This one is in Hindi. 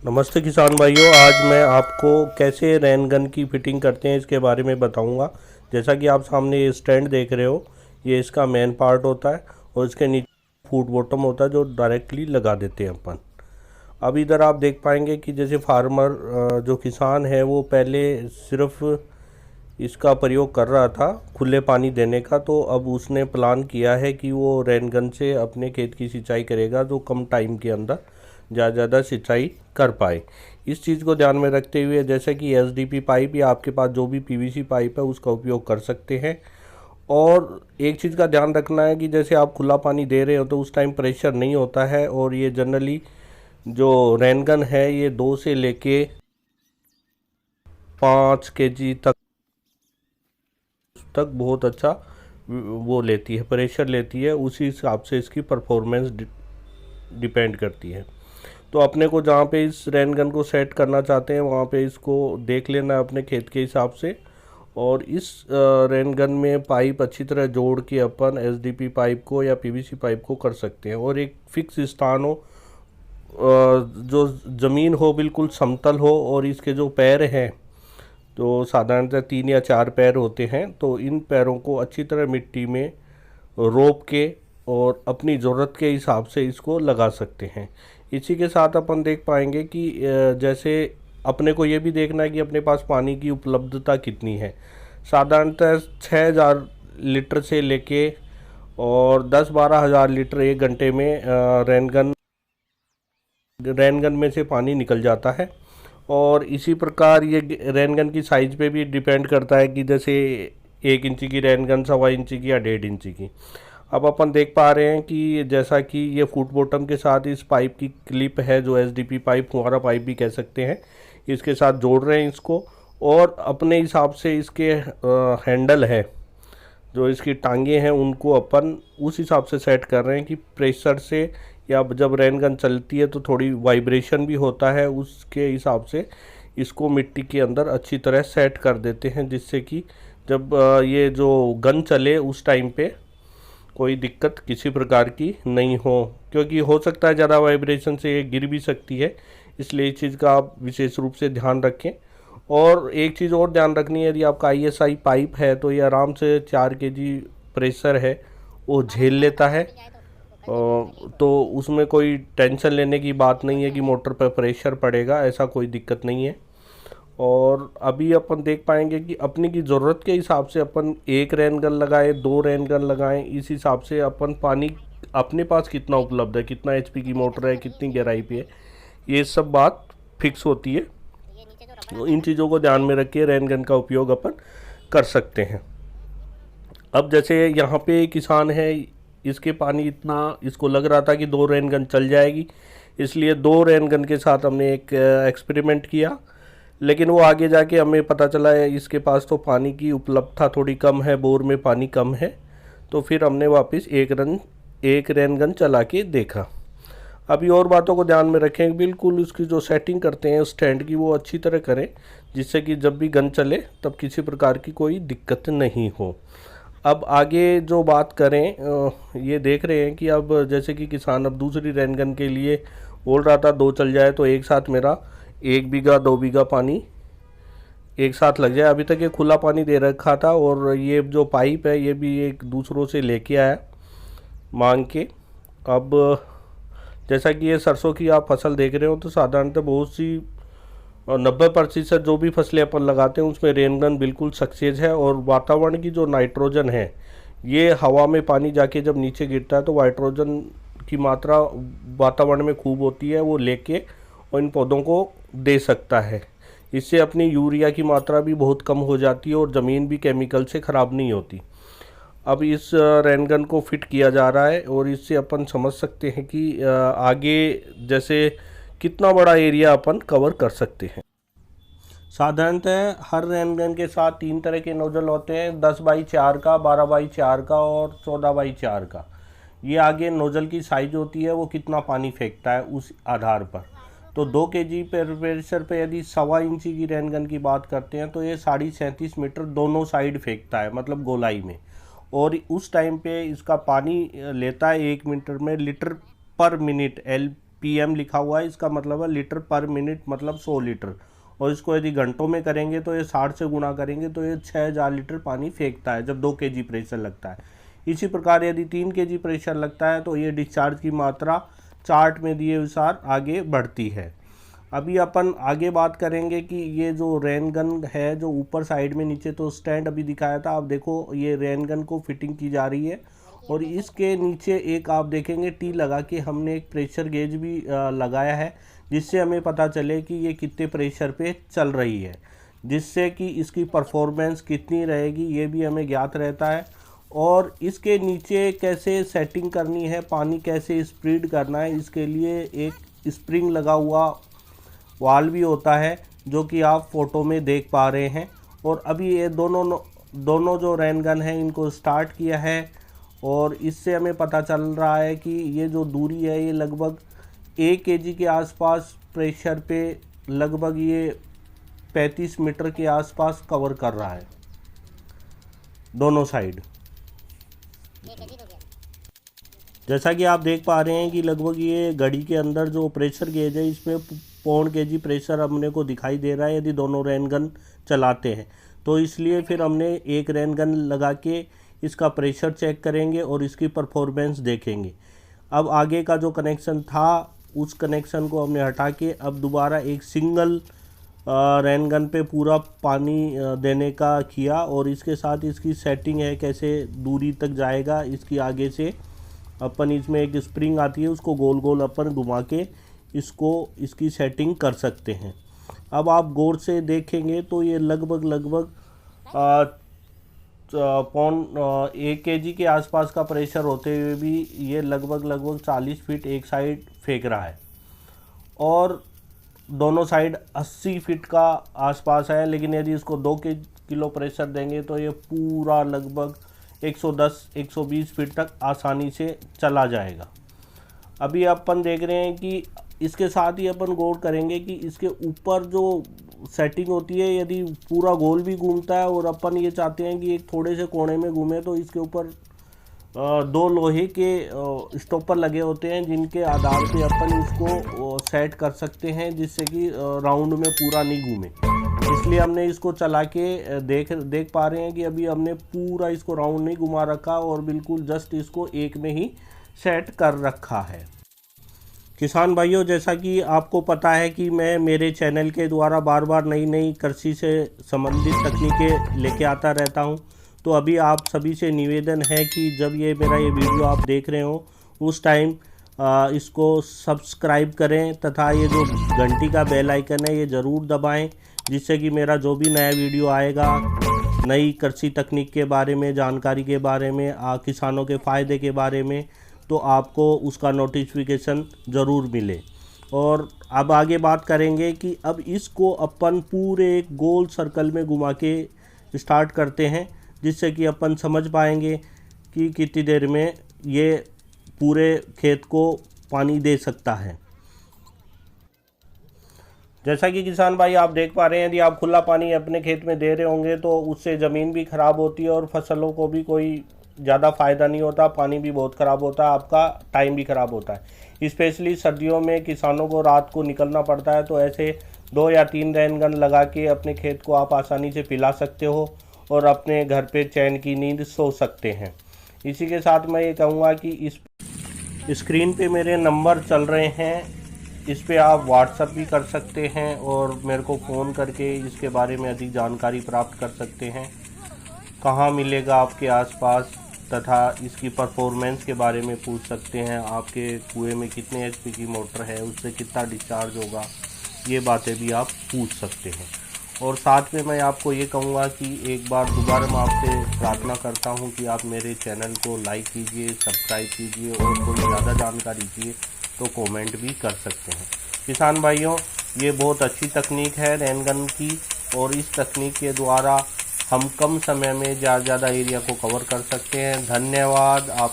नमस्ते किसान भाइयों। आज मैं आपको कैसे रेन गन की फिटिंग करते हैं इसके बारे में बताऊंगा। जैसा कि आप सामने ये स्टैंड देख रहे हो, ये इसका मेन पार्ट होता है और इसके नीचे फुट बॉटम होता है जो डायरेक्टली लगा देते हैं अपन। अब इधर आप देख पाएंगे कि जैसे फार्मर जो किसान है वो पहले सिर्फ इसका प्रयोग कर रहा था खुले पानी देने का, तो अब उसने प्लान किया है कि वो रेन गन से अपने खेत की सिंचाई करेगा जो कम टाइम के अंदर ज़्यादा सिंचाई कर पाए। इस चीज़ को ध्यान में रखते हुए जैसे कि एसडीपी पाइप या आपके पास जो भी पीवीसी पाइप है उसका उपयोग कर सकते हैं। और एक चीज़ का ध्यान रखना है कि जैसे आप खुला पानी दे रहे हो तो उस टाइम प्रेशर नहीं होता है, और ये जनरली जो रेन गन है ये 2 से लेके 5 kg तक बहुत अच्छा वो लेती है, प्रेशर लेती है। उसी हिसाब से इसकी परफॉर्मेंस डिपेंड करती है। तो अपने को जहाँ पे इस रेन गन को सेट करना चाहते हैं वहाँ पे इसको देख लेना है अपने खेत के हिसाब से। और इस रेन गन में पाइप अच्छी तरह जोड़ के अपन एसडीपी पाइप को या पीवीसी पाइप को कर सकते हैं। और एक फिक्स स्थान हो, जो ज़मीन हो बिल्कुल समतल हो, और इसके जो पैर हैं तो साधारणतः 3 या 4 पैर होते हैं, तो इन पैरों को अच्छी तरह मिट्टी में रोप के और अपनी ज़रूरत के हिसाब से इसको लगा सकते हैं। इसी के साथ अपन देख पाएंगे कि जैसे अपने को ये भी देखना है कि अपने पास पानी की उपलब्धता कितनी है। साधारणतः 6,000 लीटर से लेके और 10-12 हज़ार लीटर एक घंटे में रेन गन में से पानी निकल जाता है। और इसी प्रकार ये रेन गन की साइज़ पे भी डिपेंड करता है कि जैसे 1 इंची की रेन गन, 1.25 इंची की या 1.5 इंची की। अब अपन देख पा रहे हैं कि जैसा कि ये फुट बॉटम के साथ इस पाइप की क्लिप है जो एसडीपी पाइप, फुहारा पाइप भी कह सकते हैं, इसके साथ जोड़ रहे हैं इसको। और अपने हिसाब से इसके हैंडल है, जो इसकी टांगे हैं, उनको अपन उस हिसाब से सेट कर रहे हैं कि प्रेशर से या जब रेन गन चलती है तो थोड़ी वाइब्रेशन भी होता है, उसके हिसाब से इसको मिट्टी के अंदर अच्छी तरह सेट कर देते हैं, जिससे कि जब ये जो गन चले उस टाइम पे कोई दिक्कत किसी प्रकार की नहीं हो। क्योंकि हो सकता है ज़्यादा वाइब्रेशन से ये गिर भी सकती है, इसलिए इस चीज़ का आप विशेष रूप से ध्यान रखें। और एक चीज़ और ध्यान रखनी है, यदि आपका आईएसआई पाइप है तो ये आराम से 4 kg प्रेशर है वो झेल लेता है। तो उसमें कोई टेंशन लेने की बात नहीं है कि मोटर पर प्रेशर पड़ेगा, ऐसा कोई दिक्कत नहीं है। और अभी अपन देख पाएंगे कि अपनी की ज़रूरत के हिसाब से अपन 1 रेन गन लगाएं, 2 रेन गन लगाएं, इस हिसाब से अपन पानी अपने पास कितना उपलब्ध है, कितना एचपी की मोटर है, कितनी गहराई पे है, ये सब बात फिक्स होती है। तो इन चीज़ों को ध्यान में रख के रेन गन का उपयोग अपन कर सकते हैं। अब जैसे यहाँ पे किसान है, इसके पानी इतना इसको लग रहा था कि 2 रेन गन चल जाएगी, इसलिए 2 रेन गन के साथ हमने एक एक्सपेरिमेंट किया। लेकिन वो आगे जाके हमें पता चला है इसके पास तो पानी की उपलब्धता थोड़ी कम है, बोर में पानी कम है, तो फिर हमने वापस एक रेन गन चला के देखा। अभी और बातों को ध्यान में रखें, बिल्कुल उसकी जो सेटिंग करते हैं स्टैंड की वो अच्छी तरह करें, जिससे कि जब भी गन चले तब किसी प्रकार की कोई दिक्कत नहीं हो। अब आगे जो बात करें, ये देख रहे हैं कि अब जैसे कि किसान अब दूसरी रेन गन के लिए बोल रहा था 2 चल जाए तो एक साथ मेरा 1 बीघा 2 बीघा पानी एक साथ लग जाए। अभी तक ये खुला पानी दे रखा था, और ये जो पाइप है ये भी एक दूसरों से लेके आया मांग के। अब जैसा कि ये सरसों की आप फसल देख रहे हो तो साधारणतः बहुत सी 90% जो भी फसलें अपन लगाते हैं उसमें रेन गन बिल्कुल सक्सेस है। और वातावरण की जो नाइट्रोजन है, ये हवा में पानी जाके जब नीचे गिरता है तो नाइट्रोजन की मात्रा वातावरण में खूब होती है, वो लेके और इन पौधों को दे सकता है। इससे अपनी यूरिया की मात्रा भी बहुत कम हो जाती है और ज़मीन भी केमिकल से ख़राब नहीं होती। अब इस रेन गन को फिट किया जा रहा है, और इससे अपन समझ सकते हैं कि आगे जैसे कितना बड़ा एरिया अपन कवर कर सकते हैं। साधारणतः हर रेन गन के साथ 3 तरह के नोजल होते हैं, 10x4 का, 12x4 का और 14x4 का। ये आगे नोजल की साइज होती है, वो कितना पानी फेंकता है उस आधार पर। तो 2 kg प्रेशर पे यदि 1.25 इंची की रेन गन की बात करते हैं तो ये 37.5 मीटर दोनों साइड फेंकता है, मतलब गोलाई में। और उस टाइम पे इसका पानी लेता है 1 मीटर में लीटर पर मिनट, PM लिखा हुआ है, इसका मतलब है लीटर पर मिनट, मतलब 100 लीटर। और इसको यदि घंटों में करेंगे तो ये 60 से गुणा करेंगे तो ये 6000 लीटर पानी फेंकता है जब 2 kg प्रेशर लगता है। इसी प्रकार यदि 3 kg प्रेशर लगता है तो ये डिस्चार्ज की मात्रा चार्ट में दिए अनुसार आगे बढ़ती है। अभी अपन आगे बात करेंगे कि ये जो रेन गन है, जो ऊपर साइड में नीचे तो स्टैंड अभी दिखाया था, आप देखो ये रेन गन को फिटिंग की जा रही है और इसके नीचे एक आप देखेंगे टी लगा के हमने एक प्रेशर गेज भी लगाया है, जिससे हमें पता चले कि ये कितने प्रेशर पे चल रही है, जिससे कि इसकी परफॉर्मेंस कितनी रहेगी ये भी हमें ज्ञात रहता है। और इसके नीचे कैसे सेटिंग करनी है, पानी कैसे स्प्रीड करना है, इसके लिए एक स्प्रिंग लगा हुआ वाल भी होता है, जो कि आप फोटो में देख पा रहे हैं। और अभी ये दोनों जो रेन गन है इनको स्टार्ट किया है और इससे हमें पता चल रहा है कि ये जो दूरी है ये लगभग 1 kg के आसपास प्रेशर पे लगभग ये 35 मीटर के आसपास कवर कर रहा है दोनों साइड। जैसा कि आप देख पा रहे हैं कि लगभग ये घड़ी के अंदर जो प्रेशर गेज है इसमें 0.5 kg प्रेशर हमने को दिखाई दे रहा है यदि दोनों रेन गन चलाते हैं। तो इसलिए फिर हमने एक रेन गन लगा के इसका प्रेशर चेक करेंगे और इसकी परफॉर्मेंस देखेंगे। अब आगे का जो कनेक्शन था उस कनेक्शन को हमने हटा के अब दोबारा एक सिंगल रेन गन पे पूरा पानी देने का किया और इसके साथ इसकी सेटिंग है कैसे दूरी तक जाएगा। इसकी आगे से अपन इसमें एक स्प्रिंग आती है, उसको गोल गोल अपन घुमा के इसकी सेटिंग कर सकते हैं। अब आप गौर से देखेंगे तो ये लगभग 1 kg के आसपास का प्रेशर होते हुए भी ये लगभग 40 फीट एक साइड फेंक रहा है और दोनों साइड 80 फीट का आसपास है। लेकिन यदि इसको 2 किलो प्रेशर देंगे तो ये पूरा लगभग 110-120 फीट तक आसानी से चला जाएगा। अभी अपन देख रहे हैं कि इसके साथ ही अपन गौर करेंगे कि इसके ऊपर जो सेटिंग होती है यदि पूरा गोल भी घूमता है और अपन ये चाहते हैं कि एक थोड़े से कोने में घूमे तो इसके ऊपर 2 लोहे के स्टॉपर लगे होते हैं, जिनके आधार पे अपन इसको सेट कर सकते हैं जिससे कि राउंड में पूरा नहीं घूमे। इसलिए हमने इसको चला के देख पा रहे हैं कि अभी हमने पूरा इसको राउंड नहीं घुमा रखा और बिल्कुल जस्ट इसको एक में ही सेट कर रखा है। किसान भाइयों, जैसा कि आपको पता है कि मैं मेरे चैनल के द्वारा बार बार नई कृषि से संबंधित तकनीकें लेके आता रहता हूं, तो अभी आप सभी से निवेदन है कि जब मेरा ये वीडियो आप देख रहे हो उस टाइम इसको सब्सक्राइब करें तथा ये जो घंटी का बेल आइकन है ये ज़रूर दबाएं, जिससे कि मेरा जो भी नया वीडियो आएगा नई कृषि तकनीक के बारे में, जानकारी के बारे में, किसानों के फ़ायदे के बारे में, तो आपको उसका नोटिफिकेशन ज़रूर मिले। और अब आगे बात करेंगे कि अब इसको अपन पूरे एक गोल सर्कल में घुमा के स्टार्ट करते हैं, जिससे कि अपन समझ पाएंगे कि कितनी देर में ये पूरे खेत को पानी दे सकता है। जैसा कि किसान भाई आप देख पा रहे हैं, यदि आप खुला पानी अपने खेत में दे रहे होंगे तो उससे ज़मीन भी ख़राब होती है और फसलों को भी कोई ज़्यादा फ़ायदा नहीं होता, पानी भी बहुत ख़राब होता है, आपका टाइम भी ख़राब होता है। स्पेशली सर्दियों में किसानों को रात को निकलना पड़ता है, तो ऐसे 2 या 3 रेन गन लगा के अपने खेत को आप आसानी से पिला सकते हो और अपने घर पे चैन की नींद सो सकते हैं। इसी के साथ मैं ये कहूँगा कि इस स्क्रीन पे मेरे नंबर चल रहे हैं, इस पे आप व्हाट्सएप भी कर सकते हैं और मेरे को फ़ोन करके इसके बारे में अधिक जानकारी प्राप्त कर सकते हैं। कहाँ मिलेगा आपके आसपास, तथा इसकी परफॉर्मेंस के बारे में पूछ सकते हैं। आपके कुएं में कितने HP की मोटर है, उससे कितना डिस्चार्ज होगा, ये बातें भी आप पूछ सकते हैं। और साथ में मैं आपको ये कहूँगा कि एक बार दोबारा मैं आपसे प्रार्थना करता हूँ कि आप मेरे चैनल को लाइक कीजिए, सब्सक्राइब कीजिए और कोई ज़्यादा जानकारी चाहिए तो कमेंट भी कर सकते हैं। किसान भाइयों, ये बहुत अच्छी तकनीक है रेन गन की, और इस तकनीक के द्वारा हम कम समय में ज़्यादा एरिया को कवर कर सकते हैं। धन्यवाद आप।